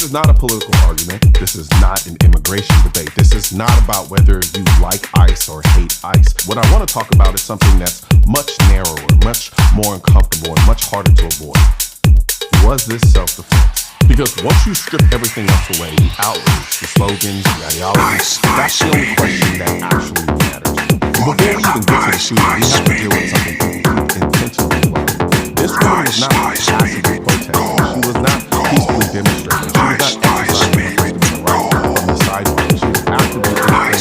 is not a political argument. This is not an immigration debate. This is not about whether you like ICE or hate ICE. What I want to talk about is something that's much narrower, much more uncomfortable, and much harder to avoid. Was this self-defense? Because once you strip everything else away, the outrage, the slogans, the ideology, that's the only question that actually matters. Before we even get to the shooting, we have to deal with something intentionally wrong. This woman was not passively protesting. She was not peacefully demonstrating. She was not exercising her freedom and right on the sidewalk. She was actively interfering.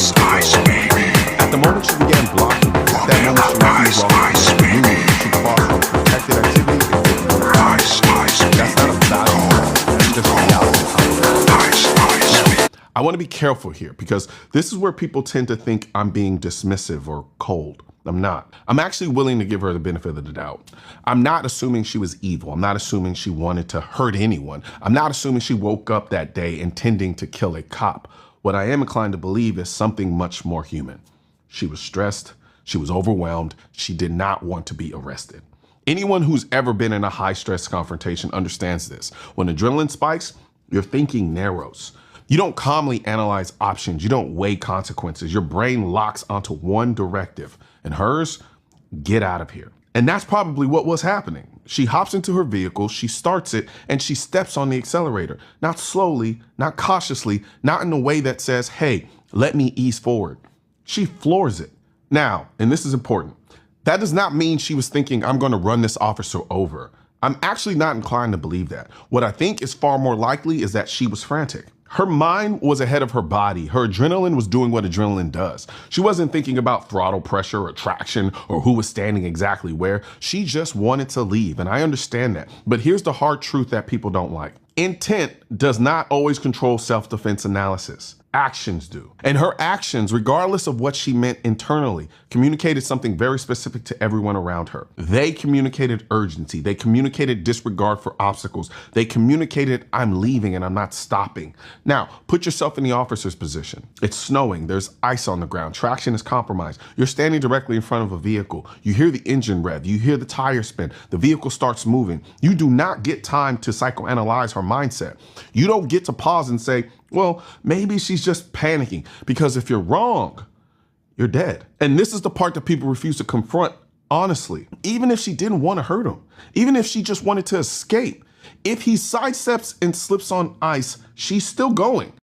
At the moment she began blocking it, at that moment she refused all of the movement. She crossed from protected activity and that's not a value. That's just reality. I want to be careful here because this is where people tend to think I'm being dismissive or cold. I'm not. I'm actually willing to give her the benefit of the doubt. I'm not assuming she was evil. I'm not assuming she wanted to hurt anyone. I'm not assuming she woke up that day intending to kill a cop. What I am inclined to believe is something much more human. She was stressed. She was overwhelmed. She did not want to be arrested. Anyone who's ever been in a high-stress confrontation understands this. When adrenaline spikes, your thinking narrows. You don't calmly analyze options. You don't weigh consequences. Your brain locks onto one directive, and hers, get out of here. And that's probably what was happening. She hops into her vehicle, she starts it, and she steps on the accelerator. Not slowly, not cautiously, not in a way that says, hey, let me ease forward. She floors it. Now, and this is important, that does not mean she was thinking, I'm going to run this officer over. I'm actually not inclined to believe that. What I think is far more likely is that she was frantic. Her mind was ahead of her body. Her adrenaline was doing what adrenaline does. She wasn't thinking about throttle pressure or traction or who was standing exactly where. She just wanted to leave, and I understand that. But here's the hard truth that people don't like. Intent does not always control self-defense analysis. Actions do. And her actions, regardless of what she meant internally, communicated something very specific to everyone around her. They communicated urgency. They communicated disregard for obstacles. They communicated, I'm leaving and I'm not stopping. Now, put yourself in the officer's position. It's snowing. There's ice on the ground. Traction is compromised. You're standing directly in front of a vehicle. You hear the engine rev. You hear the tire spin. The vehicle starts moving. You do not get time to psychoanalyze her mindset. You don't get to pause and say, well, maybe she's just panicking, because if you're wrong, you're dead. And this is the part that people refuse to confront honestly. Even if she didn't want to hurt him, even if she just wanted to escape, if he sidesteps and slips on ice, she's still going.